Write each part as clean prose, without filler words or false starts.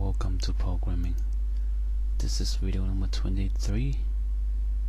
welcome to programming. This is video number 23.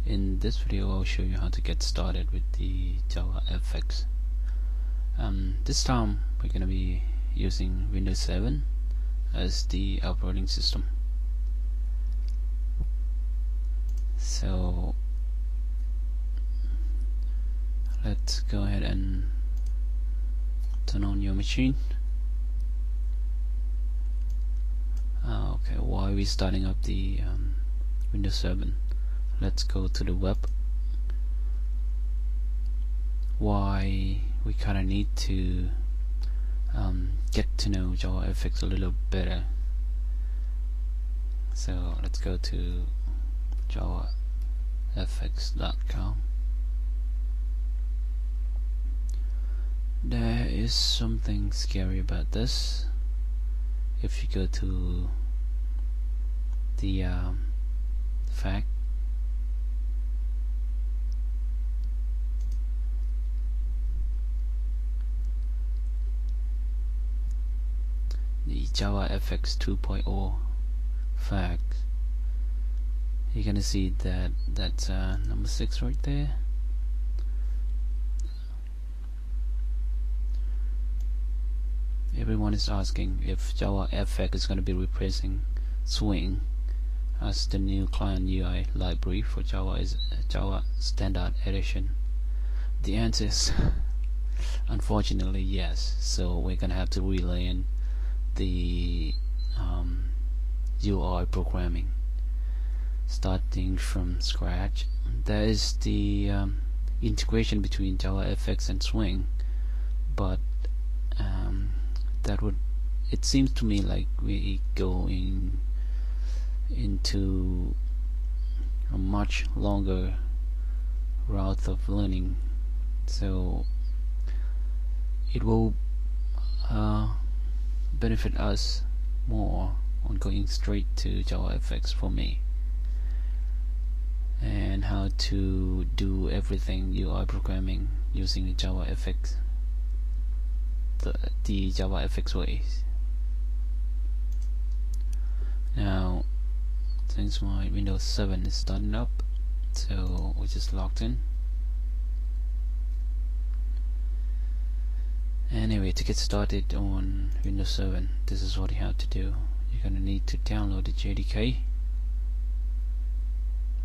In this video I'll show you how to get started with the JavaFX. This time we're going to be using Windows 7 as the operating system. So let's go ahead and turn on your machine. Okay, why are we starting up the Windows 7? Let's go to the web. Why we kinda need to get to know JavaFX a little better. So let's go to JavaFX.com. There is something scary about this. If you go to the fact, the JavaFX 2.0 fact, you're gonna see that that's number 6 right there. Everyone is asking if JavaFX is going to be replacing Swing as the new client UI library for Java Standard Edition. The answer is unfortunately yes. So we're going to have to relearn the UI programming, starting from scratch. There is the integration between JavaFX and Swing, but it seems to me like we going into a much longer route of learning, so it will benefit us more on going straight to JavaFX for me, and how to do everything UI programming using the JavaFX, the JavaFX ways. Now, since my Windows 7 is starting up, so we just logged in. Anyway, to get started on Windows 7, this is what you have to do. You're gonna need to download the JDK.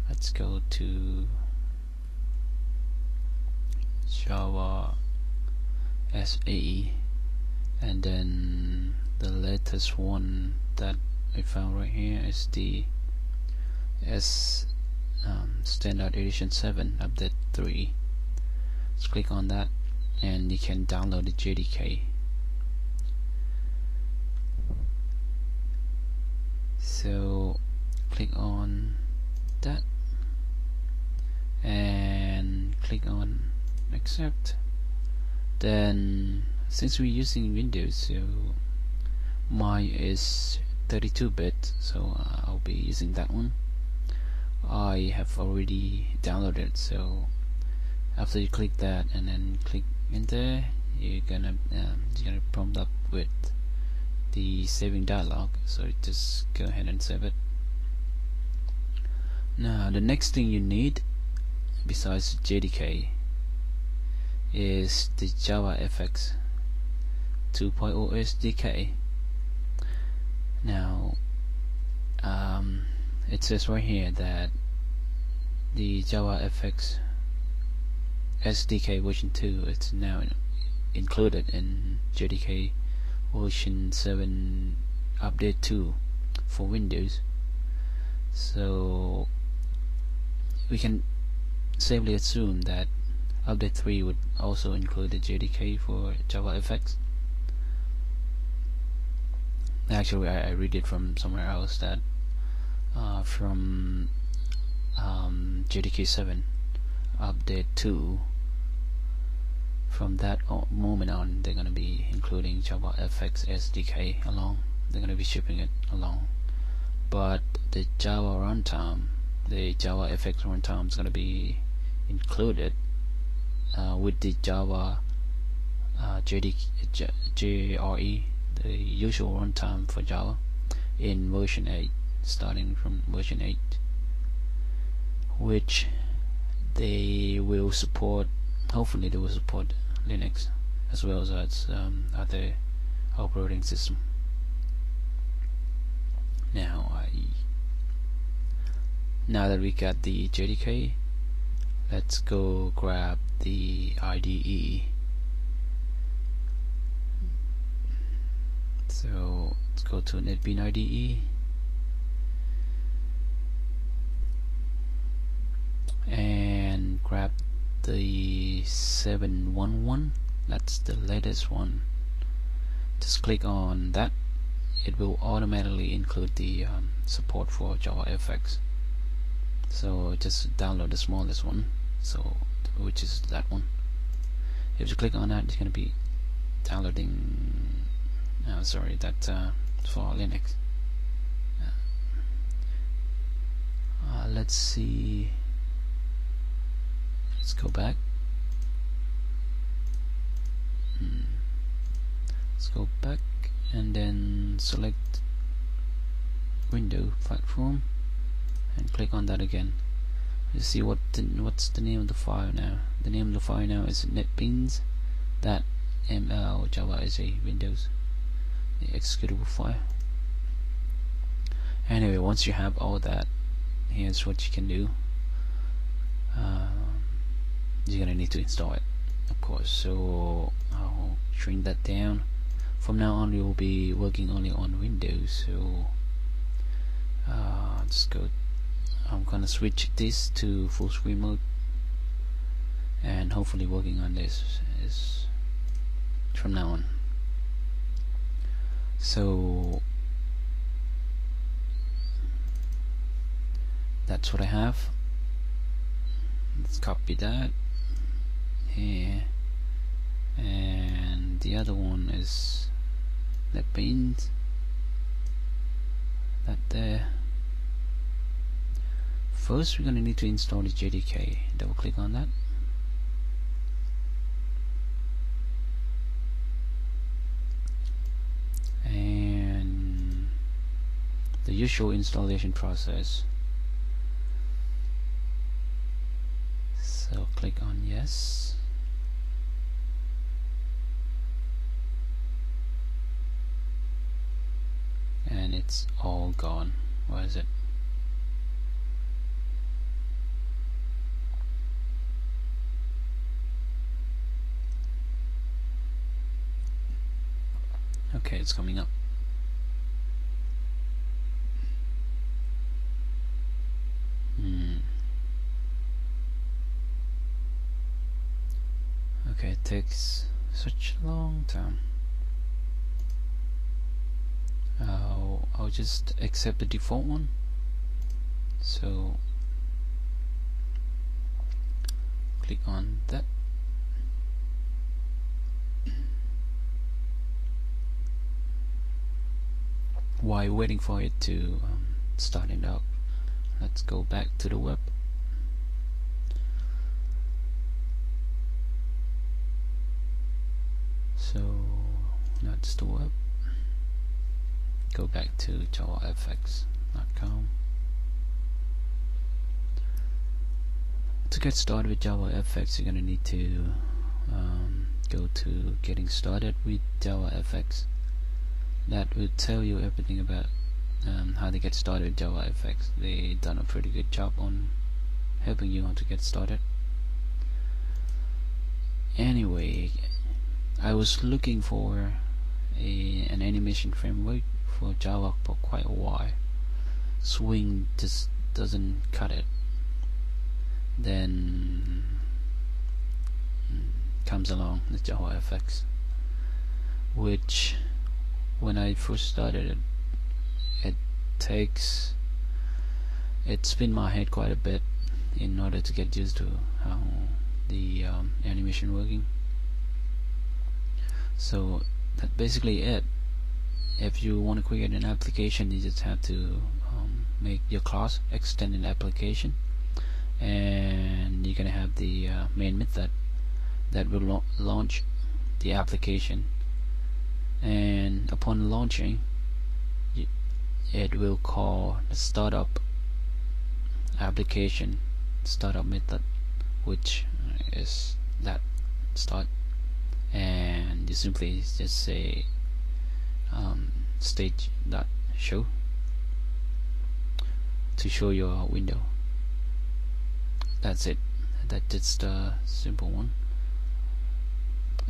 Let's go to Java SAE, and then the latest one that I found right here is the Standard Edition 7 Update 3. Let's click on that and you can download the JDK. So click on that and click on accept. Then since we're using Windows, so mine is 32-bit, so I'll be using that one. I have already downloaded, so after you click that and then click enter, you're gonna prompt up with the saving dialog, so just go ahead and save it. Now the next thing you need besides JDK is the JavaFX 2.0 SDK. Now it says right here that the JavaFX SDK version 2 is now included in JDK version 7 update 2 for Windows. So we can safely assume that update 3 would also include the JDK for JavaFX. Actually, I read it from somewhere else that from JDK 7 update 2, from that moment on they're gonna be including JavaFX SDK along. They're gonna be shipping it along. But the Java runtime, the JavaFX runtime is gonna be included with the Java JRE, the usual runtime for Java. in version 8, starting from version 8, which they will support. Hopefully they will support Linux as well as other operating system. Now that we got the JDK, let's go grab the IDE. So let's go to Netbeans IDE and grab the 711. That's the latest one. Just click on that. It will automatically include the support for JavaFX. So just download the smallest one, which is that one. If you click on that, it's going to be downloading. Sorry, that's for Linux. Let's see. Let's go back. Let's go back and then select Window Platform and click on that again. You see what's the name of the file now. The name of the file now is Netbeans .ml Java as a Windows, the executable file. Anyway, once you have all that, here's what you can do. You're gonna need to install it, of course. So I'll shrink that down. From now on, we will be working only on Windows. So just go. I'm gonna switch this to full screen mode, and hopefully working on this is from now on. So that's what I have. Let's copy that here, and the other one is Netbeans, that there. First, we're going to need to install the JDK. Double click on that. And the usual installation process. So click on yes. And it's all gone. Where is it? Okay, it's coming up. Okay, it takes such a long time. I'll just accept the default one. So click on that. While waiting for it to start it up, let's go back to the web. So that's the web. Go back to JavaFX.com. To get started with JavaFX, you're gonna need to go to Getting Started with JavaFX. That will tell you everything about how to get started with JavaFX. They've done a pretty good job on helping you how to get started. Anyway, I was looking for an animation framework for Java for quite a while. Swing just doesn't cut it. Then comes along the JavaFX, which when I first started it spin my head quite a bit in order to get used to how the animation working. So that's basically it. If you want to create an application, you just have to make your class extend an application, and you're gonna have the main method that will launch the application. And upon launching, it will call the startup application startup method, which is that start, and you simply just say stage.show to show your window. That's it. That's just a simple one.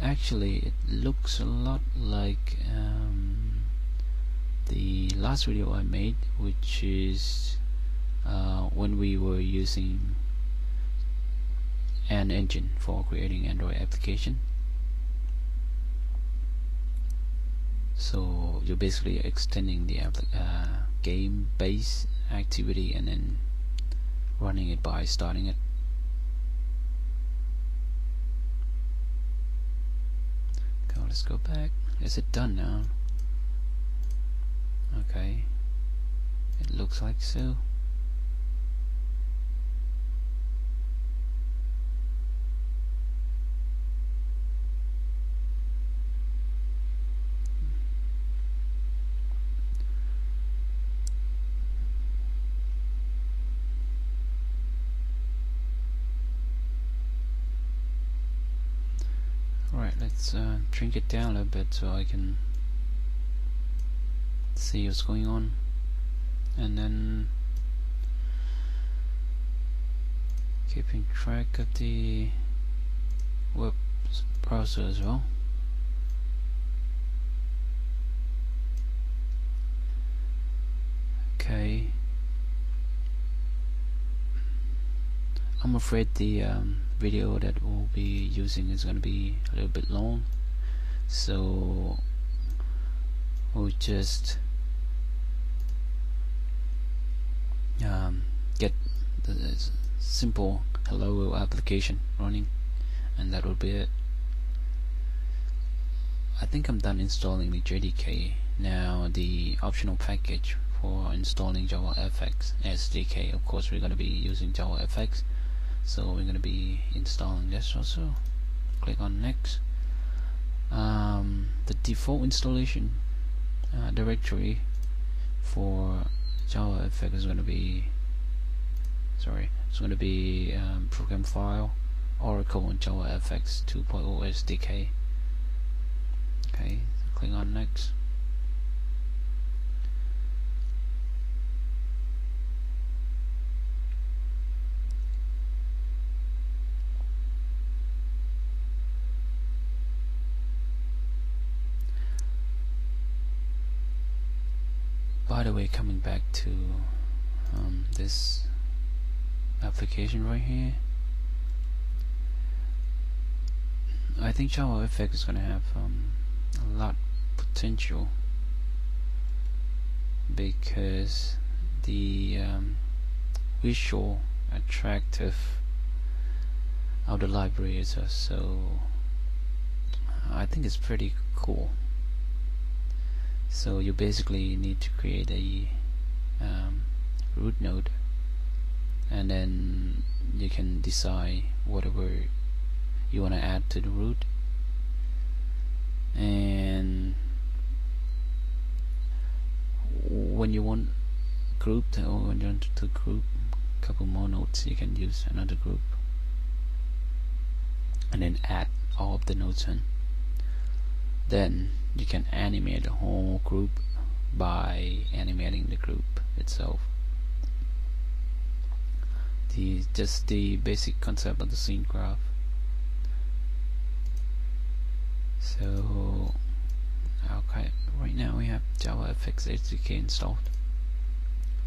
Actually, it looks a lot like the last video I made, which is when we were using an engine for creating Android application. So you're basically extending the game-based activity and then running it by starting it. Okay, let's go back. Is it done now? Okay, it looks like so. Alright, let's shrink it down a bit so I can see what's going on, and then keeping track of the web browser as well. Okay, I'm afraid the video that we'll be using is going to be a little bit long, so we'll just get the simple hello application running, and that will be it. I think I'm done installing the JDK. Now the optional package for installing JavaFX SDK, of course we're going to be using JavaFX, so we're going to be installing this also. Click on next. The default installation directory for JavaFX is going to be program file Oracle and JavaFX 2.0 SDK. Okay, so click on next. By the way, coming back to this application right here, I think JavaFX is going to have a lot of potential, because the visual attractive of the library is so I think it's pretty cool. So you basically need to create a root node, and then you can decide whatever you want to add to the root, and when you want grouped, or when you want to group a couple more nodes, you can use another group and then add all of the nodes in. Then you can animate the whole group by animating the group itself. Just the basic concept of the scene graph. So okay, right now we have JavaFX SDK installed.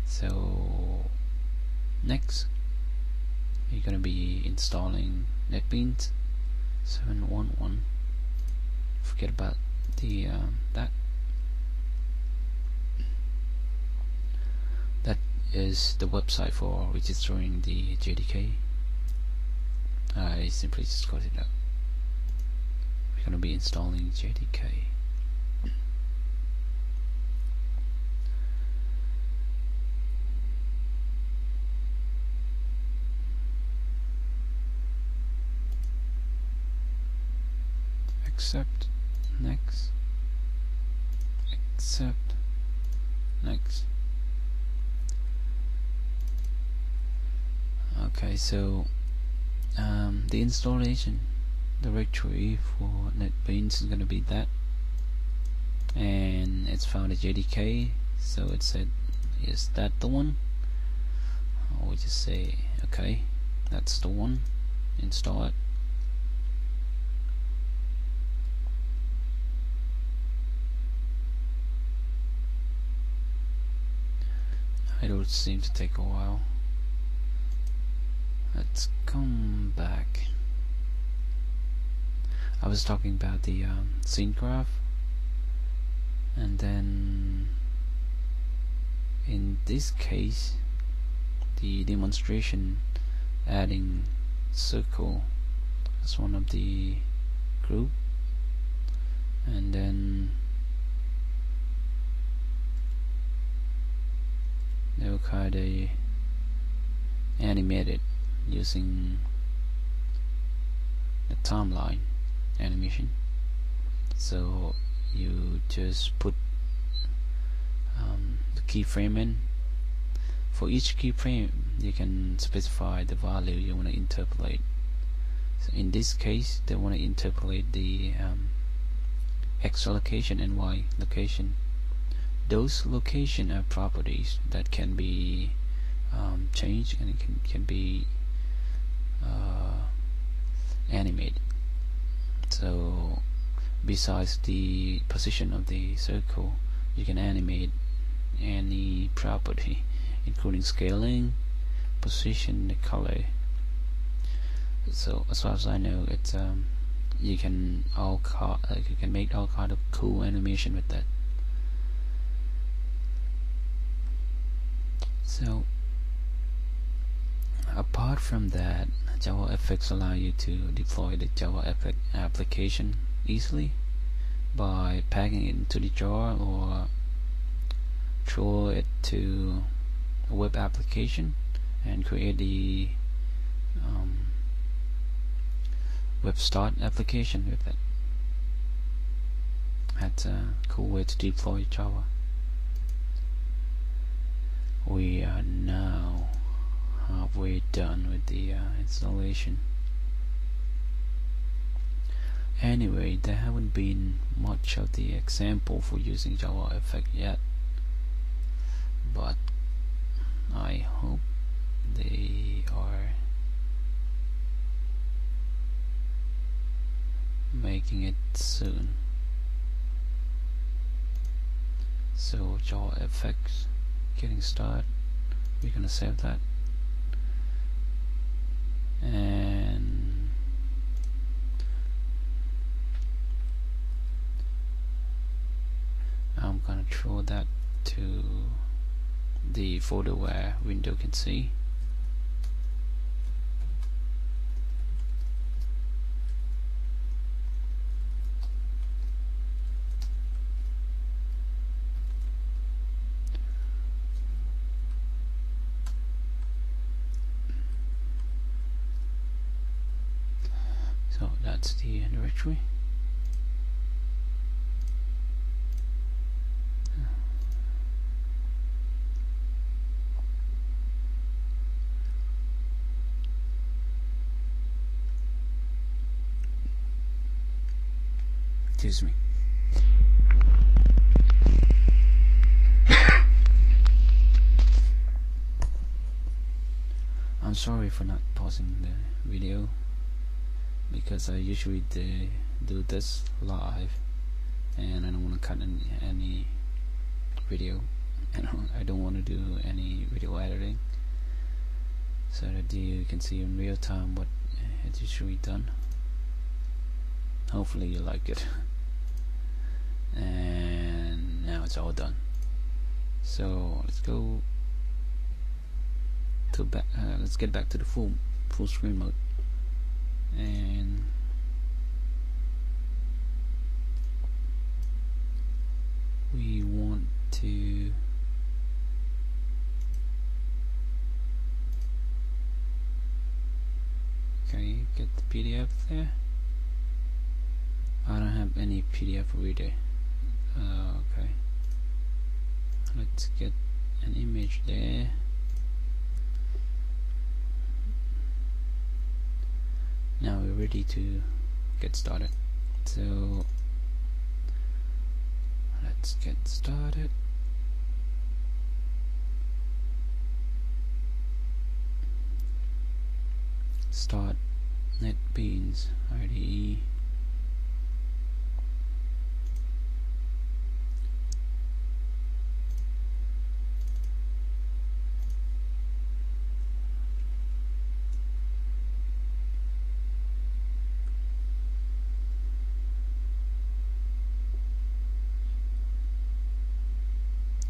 So next you're gonna be installing Netbeans 7.1.1. Forget about the that is the website for registering the JDK. I simply just got it up. We're going to be installing JDK. Accept, next, accept, next. Okay, so the installation directory for Netbeans is going to be that, and it's found at JDK, so it said, is that the one? I'll just say okay, that's the one, install it. It'll seem to take a while. Let's come back. I was talking about the scene graph, and then in this case the demonstration adding circle as one of the group, and then they'll kind of animate it using the timeline animation. So you just put the keyframe in. For each keyframe you can specify the value you want to interpolate. So in this case they want to interpolate the X location and Y location. Those location are properties that can be changed, and it can be animated. So besides the position of the circle, you can animate any property, including scaling, position, the color. So as far as I know, it's you can make all kind of cool animation with that. So apart from that, JavaFX allows you to deploy the JavaFX application easily by packing it into the jar or throw it to a web application and create the web start application with it. That's a cool way to deploy Java. We are now halfway done with the installation. Anyway, there haven't been much of the example for using JavaFX yet, but I hope they are making it soon. So JavaFX getting started, we're gonna save that, and I'm gonna throw that to the folder where window can see. So that's the directory. Excuse me. I'm sorry for not pausing the video, because I usually do this live and I don't want to cut any video, and I don't want to do any video editing, so that you can see in real time what it's usually done. Hopefully you like it. And now it's all done. So let's go to let's get back to the full screen mode, and we want to get the PDF there. I don't have any PDF reader. Okay, let's get an image there. ready to get started. So let's get started. Start Netbeans IDE.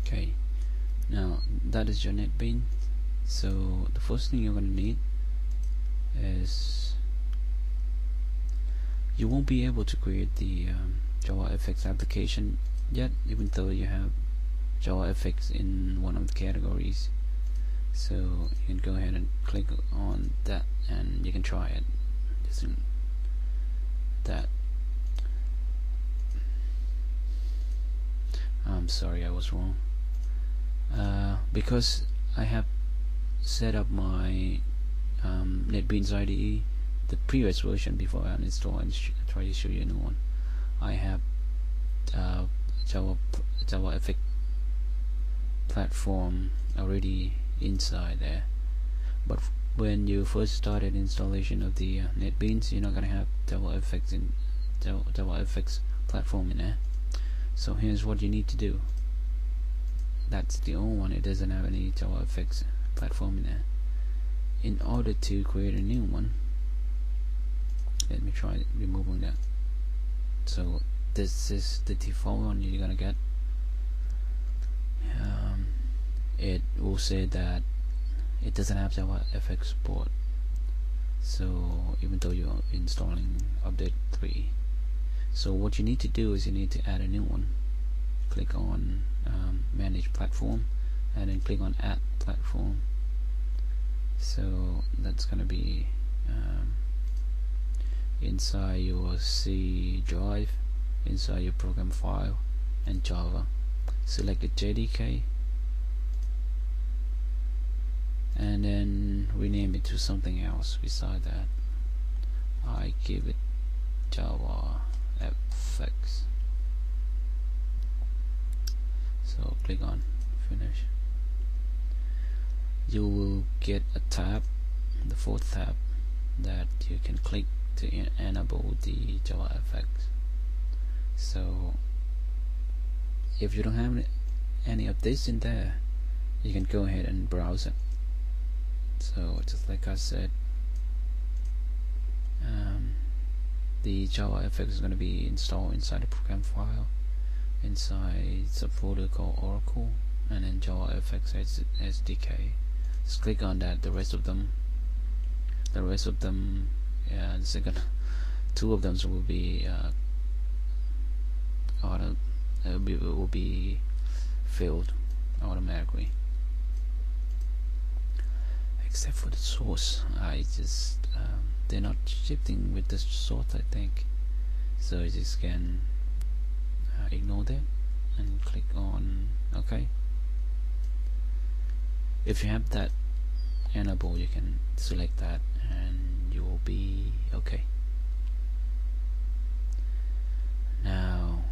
Okay, now that is your Netbeans. So the first thing you're going to need is, you won't be able to create the JavaFX application yet, even though you have JavaFX in one of the categories. So you can go ahead and click on that and you can try it using that. I'm sorry, I was wrong. Because I have set up my Netbeans IDE, the previous version before I uninstall and try to show you a new one. I have JavaFX platform already inside there, but when you first started installation of the Netbeans, you're not gonna have JavaFX platform in there. So here's what you need to do. That's the only one, it doesn't have any JavaFX platform in there. In order to create a new one, let me try removing that. So this is the default one you're gonna get. It will say that it doesn't have JavaFX support, so even though you're installing update 3. So what you need to do is you need to add a new one. Click on manage platform and then click on add platform. So that's gonna be inside your C drive, inside your program file and Java. Select the JDK and then rename it to something else beside that. I give it JavaFX. So click on finish. You will get a tab, the fourth tab, that you can click to enable the JavaFX. So if you don't have any of this in there, you can go ahead and browse it. So just like I said, the JavaFX is going to be installed inside the program file, inside subfolder called Oracle, and then JavaFX SDK. Just click on that. The rest of them, the second two of them will be will be filled automatically, except for the source. I just they're not shifting with the source, I think, so you just can ignore that and click on OK. If you have that enable, you can select that and you will be OK. Now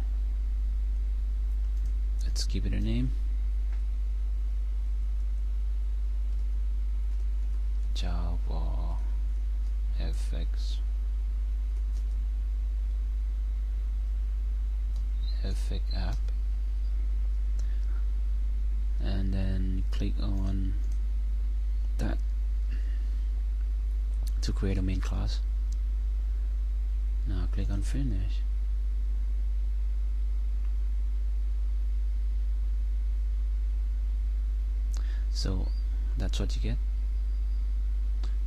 let's give it a name. JavaFX app, and then click on that to create a main class. Now click on finish. So that's what you get.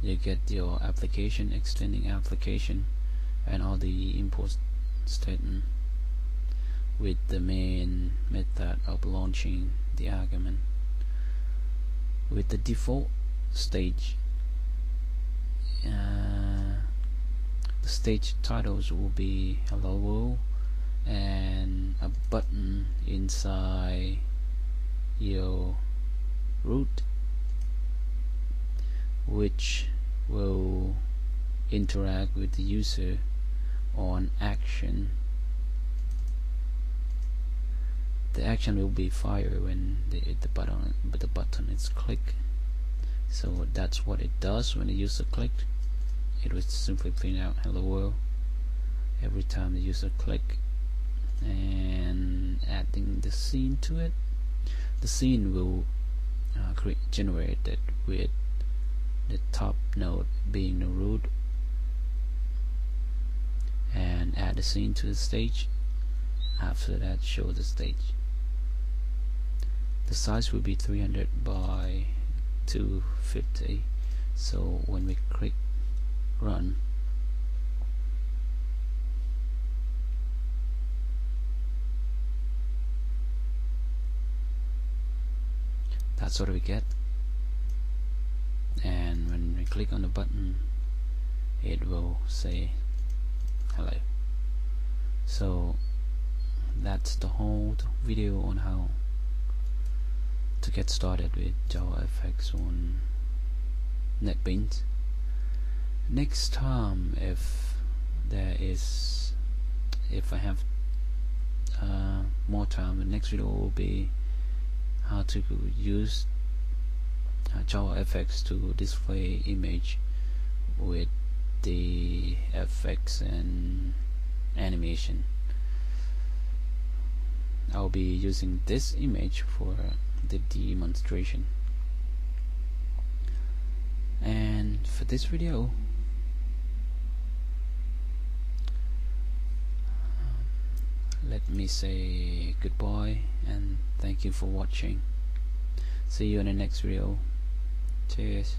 You get your application, extending application, and all the import statement with the main method of launching the argument. With the default stage, the stage titles will be hello world and a button inside your root, which will interact with the user on action. The action will be fired when the button is clicked. So that's what it does when the user clicked. It will simply print out hello world every time the user click. And adding the scene to it, the scene will generated with the top node being the root, and add the scene to the stage. After that, show the stage. The size will be 300 by 250. So when we click run, that's what we get. And when we click on the button, it will say hello. So that's the whole video on how to get started with JavaFX on Netbeans. Next time, if I have more time, the next video will be how to use JavaFX to display image with the effects and animation. I'll be using this image for the demonstration. And for this video, let me say goodbye and thank you for watching. See you in the next video. Cheers.